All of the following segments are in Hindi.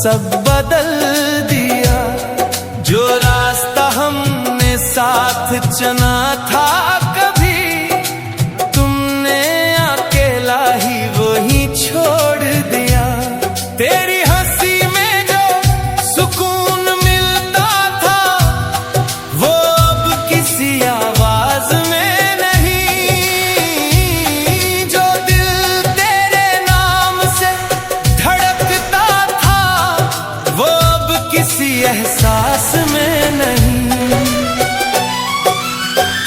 सब बदल दिया। जो रास्ता हमने साथ चुना था कभी, तुमने अकेला ही वही छोड़ दिया। तेरी हंसी में जो सुकून मिलता था, वो अब किसी आवाज में नहीं। जो दिल तेरे नाम से धड़कता था, वो अब किसी एहसास में नहीं।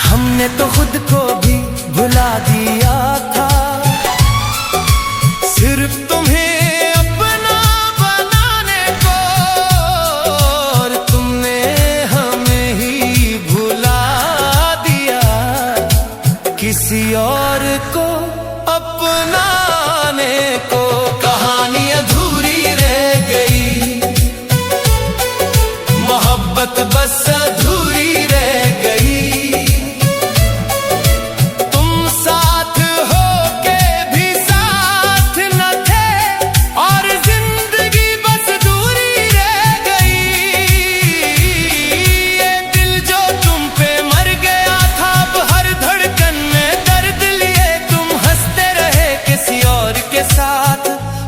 हमने तो खुद को भी भुला दिया था, सिर्फ तुम्हें अपना बनाने को। और तुमने हमें ही भुला दिया, किसी और को अपनाने को। कहानी अधूरी रह गई, मोहब्बत बस अधूरी रह गई।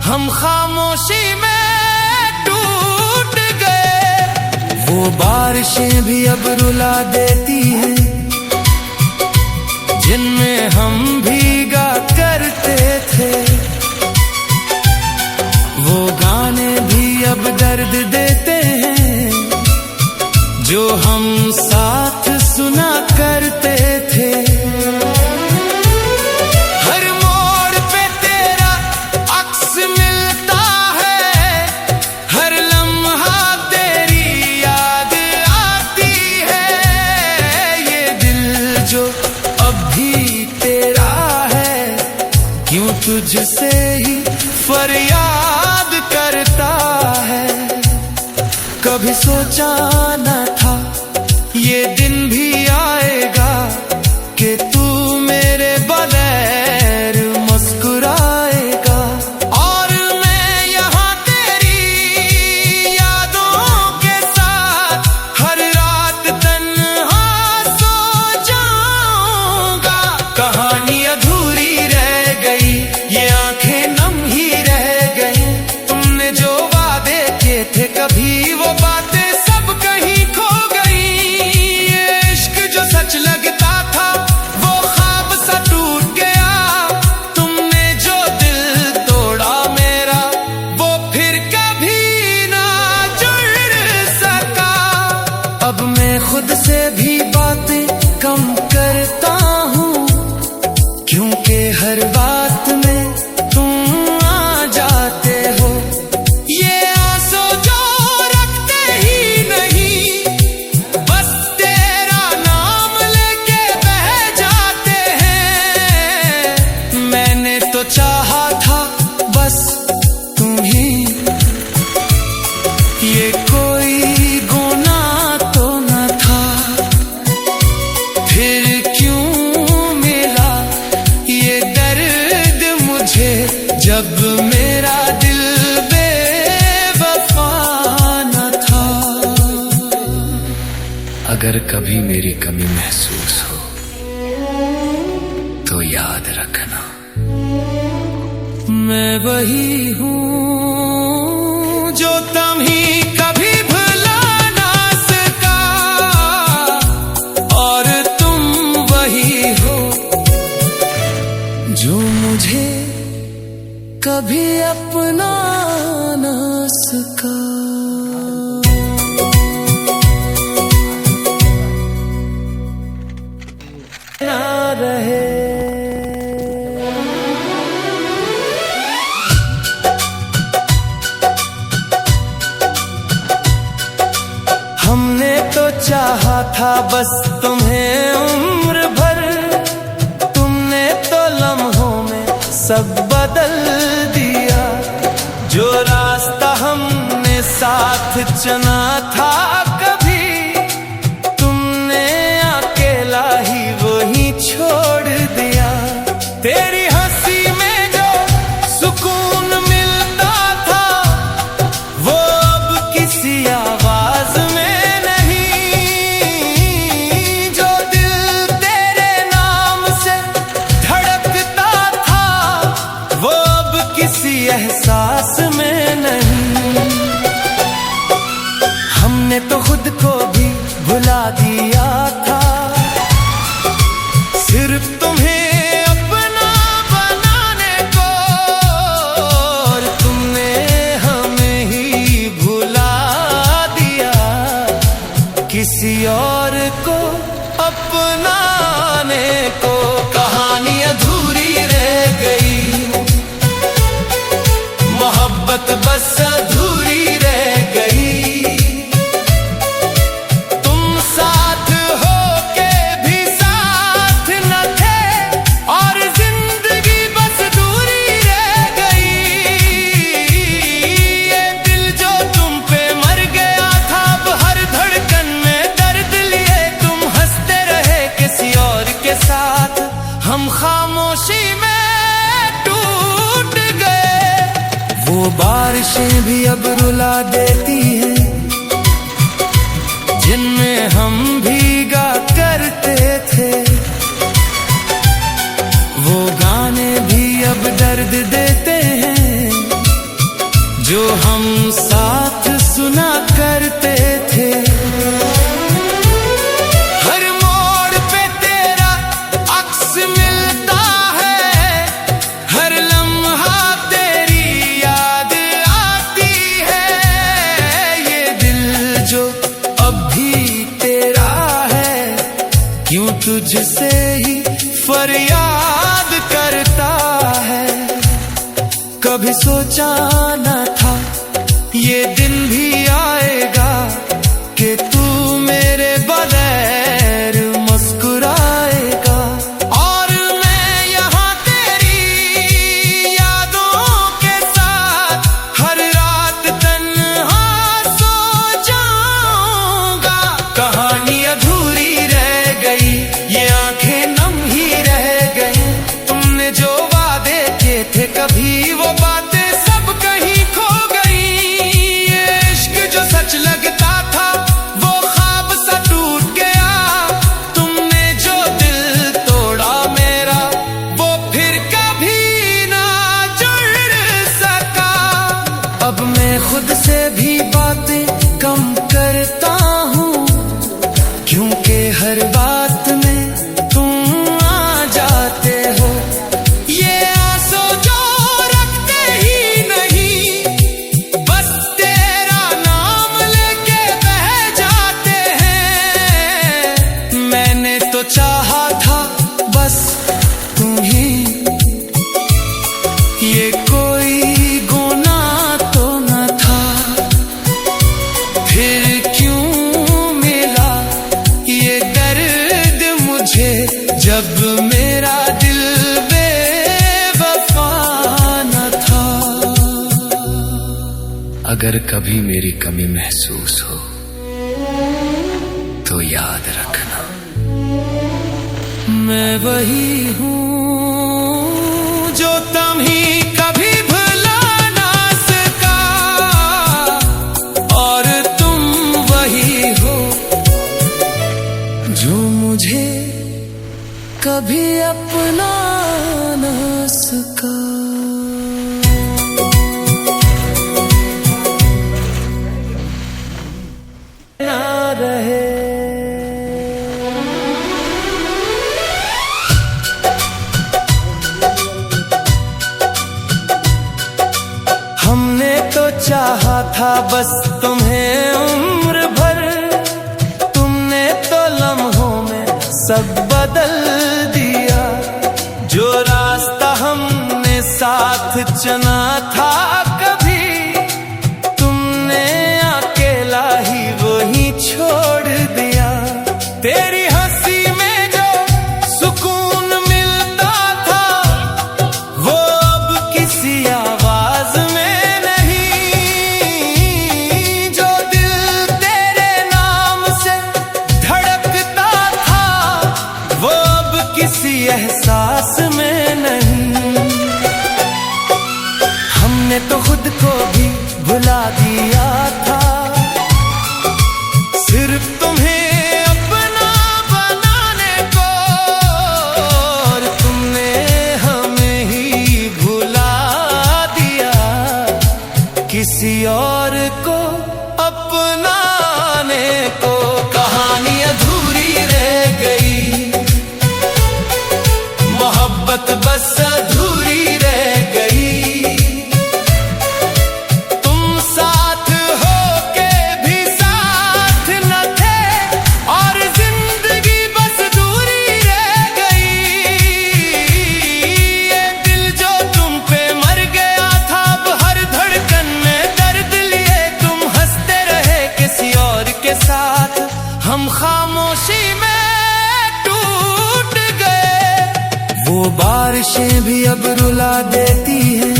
हम खामोशी में टूट गए। वो बारिशें भी अब रुला देती हैं, जिनमें हम भीगा करते थे। वो गाने भी अब दर्द देते हैं, जो हम साथ सुना करते थे। क्यों तुझसे ही फरियाद करता है। कभी सोचा न था ये दिन भी आएगा, कि तू मेरे बगैर मुस्कुराएगा। और मैं यहाँ तेरी यादों के साथ हर रात तन्हा सो जाऊंगा। कहानी अधूरी रह गई, ये आंखें नम ही रह गई। तुमने जो वादे किए थे कभी, वो बातें सब कहीं खो गई। ये इश्क जो सच लगता था, वो ख्वाब सा टूट गया। तुमने जो दिल तोड़ा मेरा, वो फिर कभी ना जुड़ सका। अब मैं खुद से भी बातें कम करता हूँ, क्योंकि हर बात में तुम आ जाते हो। ये आंसू जो रखते ही नहीं, बस तेरा नाम लेके बह जाते हैं। मैंने तो चाहा था बस तुम ही, ये कोई गुनाह तो न था। फिर क्यों मिला ये दर्द मुझे, जब मेरा दिल बेवफा न था। अगर कभी मेरी कमी महसूस हो, तो याद रखना मैं वही हूँ जो तुम्हीं कभी भुला ना सका। और तुम वही हो जो मुझे कभी अपना ना सका। ना रहे हमने तो चाहा था बस तुम्हें उम्र भर। तुमने तो लम्हों में सब बदल दिया। जो रास्ता हमने साथ चुना था कभी, तुमने अकेला ही वही छोड़ दिया। तेरी हंसी में जो सुकून मिलता था, वो एहसास में नहीं। हमने तो खुद को भी भुला दिया था, सिर्फ तुम्हें अपना बनाने को, और तुमने हमें ही भुला दिया किसी और को अपनाने को। कहानी अधूरी रह गई, मोहब्बत बस अधूरी रह गई। तुम साथ हो के भी साथ न थे, और जिंदगी बस दूरी रह गई। ये दिल जो तुम पे मर गया था, अब हर धड़कन में दर्द लिए तुम हंसते रहे किसी और के साथ। हम खामोशी में टूट गए, वो बारिशें भी अब रुला देती हैं जिनमें हम भीगा करते थे। वो गाने भी अब दर्द देते हैं जो हम साथ सुना करते थे। हर मोड़ पे तेरा अक्स मिलता है, हर लम्हा तेरी याद आती है। ये दिल जो अब भी तेरा है, क्यों तुझसे ही फरियाद करता है। कभी सोचा न था ये दिन भी आएगा कि तू मेरे बगैर मुस्कुराएगा, और मैं यहाँ तेरी यादों के साथ हर रात तन्हा सो जाऊंगा। कहानी अधूरी रह गई, ये आंखें नम ही रह गई। तुमने जो वादे किए थे कभी वो बातें सब कहीं खो गई। ये इश्क जो सच लगता था वो ख्वाब सा टूट गया। तुमने जो दिल तोड़ा मेरा वो फिर कभी ना जुड़ सका। अब मैं खुद से भी बातें कम करता हूँ, क्योंकि हर बात में तुम आ जाते हो। ये आंसू जो रखते ही नहीं, बस तेरा नाम लेके बह जाते हैं। मैंने तो चाहा था बस तुम ही, ये कोई गुनाह तो न था। फिर क्यों मिला ये दर्द मुझे, जब मेरा दिल बेवफा न था। अगर कभी मेरी कमी महसूस हो तो याद रखना, मैं वही हूँ जो तुम्हीं कभी भुला ना सका, और तुम वही हो जो मुझे कभी अपना ना सका। ना रहे हमने तो चाहा था बस तुम्हें उम्र भर, तुमने तो लम्हों में सब बदल दिया। जो रास्ता हमने साथ चुना था कभी, तुमने अकेला ही वही छोड़ दिया। तेरी हंसी में जो सुकून मिलता था वो अब किसी आवाज में नहीं। जो दिल तेरे नाम से धड़कता था वो अब किसी एहसास में नहीं। हमने तो खुद को भी भुला दिया था, सिर्फ तुम्हें अपना बनाने को, और तुमने हमें ही भुला दिया किसी और को अपनाने को। कहानी अधूरी रह गई, मोहब्बत बस अधूरी रह गई। तुम साथ हो के भी साथ न थे, और जिंदगी बस दूरी रह गई। ये दिल जो तुम पे मर गया था, अब हर धड़कन में दर्द लिए तुम हंसते रहे किसी और के साथ। हम खामोशी में टूट गए, वो बारिशें भी अब रुला देती हैं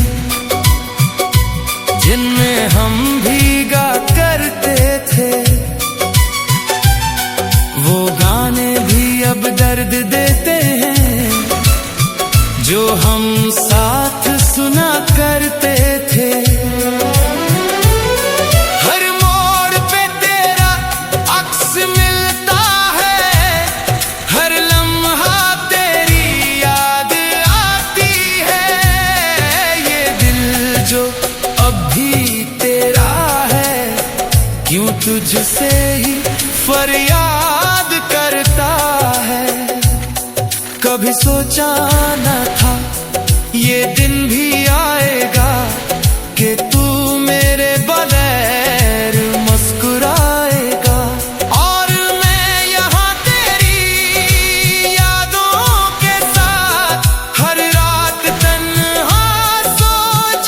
जिनमें हम भीगा करते थे। वो गाने भी अब दर्द देते हैं जो हम साथ सुना करते थे। हर मोड़ पे तेरा अक्स मिलता है, हर लम्हा तेरी याद आती है। ये दिल जो अब भी तेरा है, क्यों तुझसे ही फरियाद करता है। कभी सोचा न था ये दिन भी आएगा कि तू मेरे बगैर मुस्कुराएगा। और मैं यहाँ तेरी यादों के साथ हर रात तन्हा सो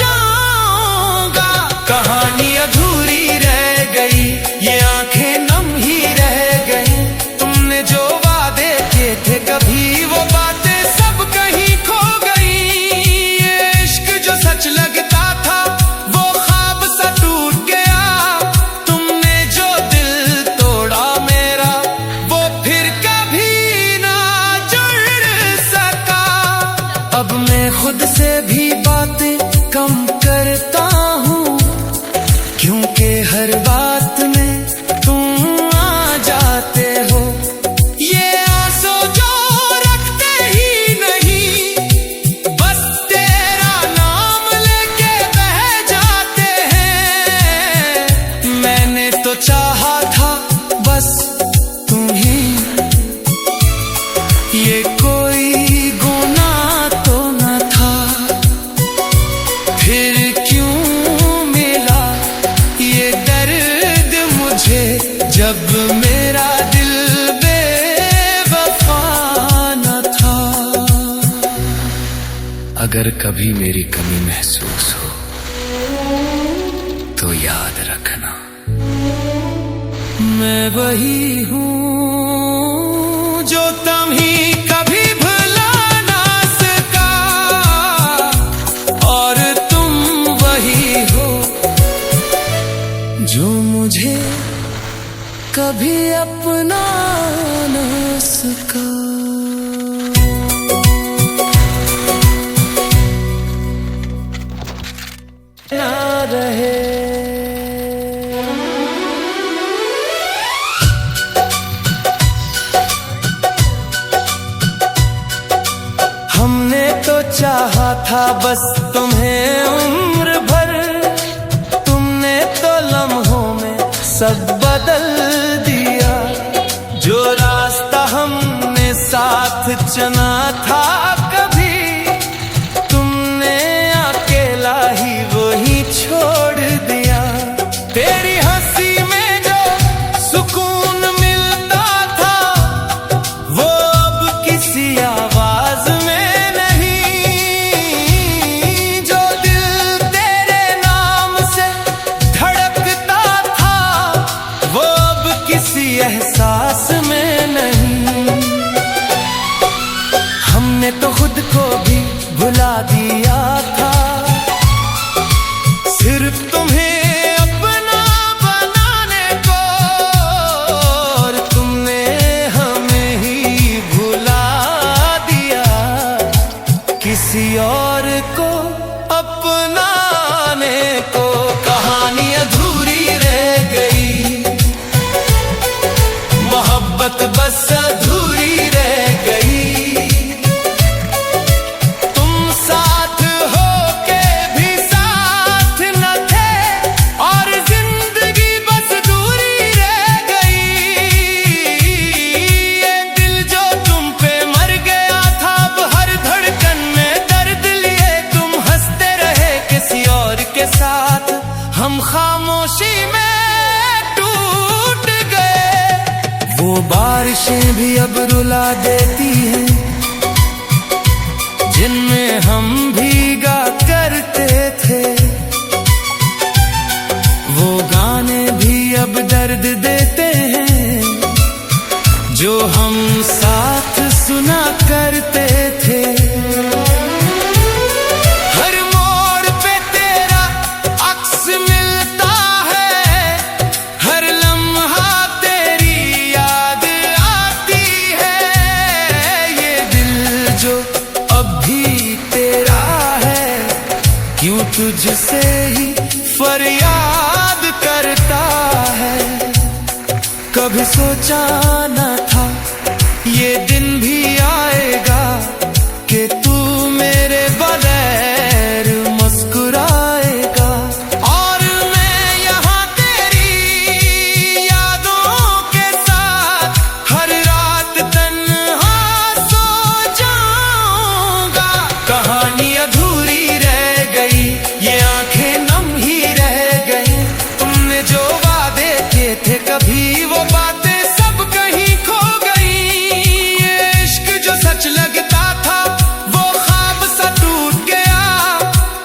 जाऊंगा। कहानी अधूरी रह गई, ये आंखें नम ही रह गई। तुमने जो वादे किए थे कभी वो बातें सब कहीं खो गई। ये इश्क जो सच लगता था वो ख्वाब सा टूट गया। तुमने जो दिल तोड़ा मेरा वो फिर कभी ना जुड़ सका। अब मैं खुद से भी बातें कम करता हूँ, क्योंकि हर बात में तुम आ जाते हो। ये आंसू जो रखते ही नहीं, बस तेरा नाम लेके बह जाते हैं। मैंने तो चाहा था बस तुम ही, ये कोई गुनाह तो न था। फिर क्यों मिला ये दर्द मुझे, जब मेरा दिल बेवफा न था। अगर कभी मेरी कमी महसूस हो तो याद रखना, मैं वही हूँ जो तुम ही कभी भुला ना सका। और तुम वही हो जो मुझे कभी अपना ना सका। ना रहे हमने तो चाहा था बस तुम्हें उम्र भर। तुमने तो लम्हों में सब बदल दिया। जो रास्ता हमने साथ चुना था कभी, तुमने अकेला ही वही छोड़ दिया। तेरी हंसी में जो सुकून मिलता था वो अब किसी आवाज में नहीं। जो दिल तेरे नाम से धड़कता था के साथ हम खामोशी में टूट गए। वो बारिशें भी अब रुला देती हैं जिनमें हम भीगा करते थे। वो गाने भी अब दर्द देते हैं जो हम साथ सुना करते थे। हर मोड़ पे तेरा अक्स मिलता है, हर लम्हा तेरी याद आती है। ये दिल जो अब भी तेरा है, क्यों तुझसे ही फरियाद करता है। कभी सोचा न था ये दिन भी आएगा कि तू मेरे बगैर मुस्कुराएगा। और मैं यहाँ तेरी यादों के साथ हर रात तन्हा सो जाऊंगा। कहानी अधूरी रह गई, ये आंखें नम ही रह गई। तुमने जो वादे किए थे कभी वो बातें सब कहीं खो गई। ये इश्क जो सच लगता था वो ख्वाब सा टूट गया।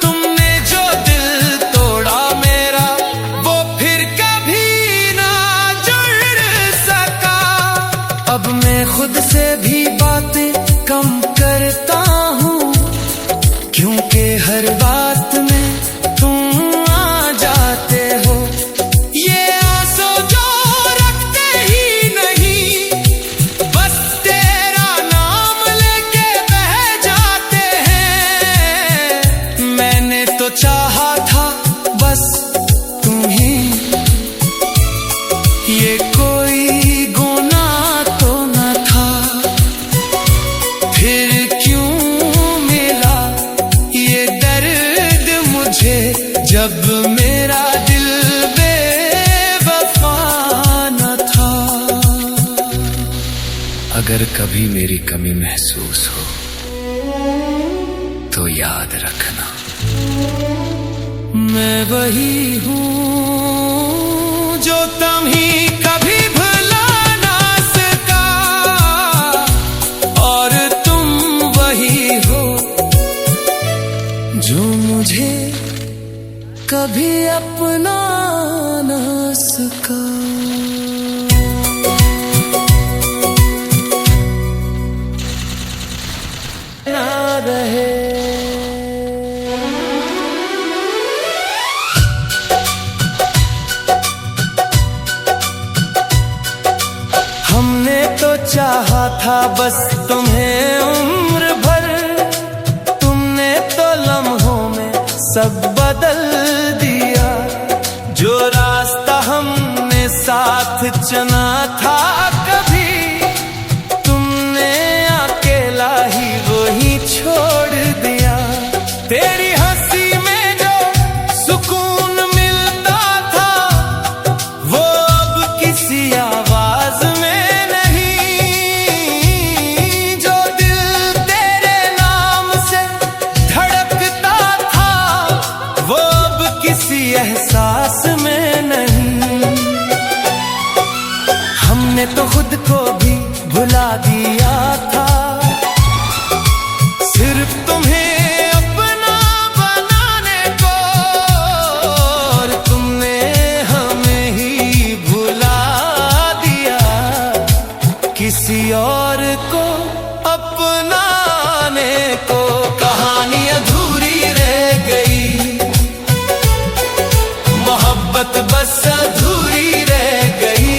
तुमने जो दिल तोड़ा मेरा वो फिर कभी ना जुड़ सका। अब मैं खुद से भी बातें कम करता हूँ, क्योंकि हर बात में तुम आ जाते हो। ये आंसू जो रखते ही नहीं, बस तेरा नाम लेके बह जाते हैं। मैंने तो चाहा था बस तुम ही, ये कोई गुनाह तो न था। फिर क्यों मिला ये दर्द मुझे, जब मेरा दिल बेवफा न था। अगर कभी मेरी कमी महसूस हो तो याद रखना, मैं वही हूँ जो तुम्हीं कभी भुला ना सका। और तुम वही हो जो मुझे कभी अपना ना सका। ना रहे हमने तो चाहा था बस तुम्हें उम्र भर। तुमने तो लम्हों में सब बदल दिया। जो रास्ता हमने साथ चुना था कभी, तुमने अकेला ही वही छोड़ दिया। तेरी हंसी में जो सुकून मिलता था वो अब किसी आवाज में नहीं। जो दिल तेरे नाम से धड़कता था वो अब किसी एहसास में नहीं। हमने तो खुद को भी भुला दिया था, सिर्फ तुम्हें अपना बनाने को। और तुमने हमें ही भुला दिया, किसी और को अपनाने को। कहानी अधूरी रह गई, मोहब्बत बस अधूरी रह गई।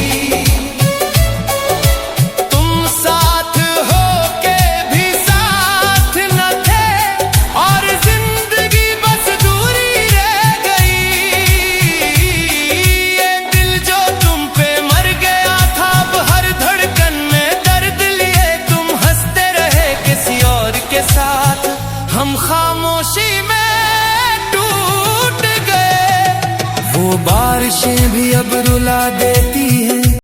तुम साथ हो के भी साथ न थे, और जिंदगी बस दूरी रह गई। ये दिल जो तुम पे मर गया था, अब हर धड़कन में दर्द लिए तुम हंसते रहे किसी और के साथ। हम खामोशी में टूट गए। वो बारिशें भी अब रुला देती हैं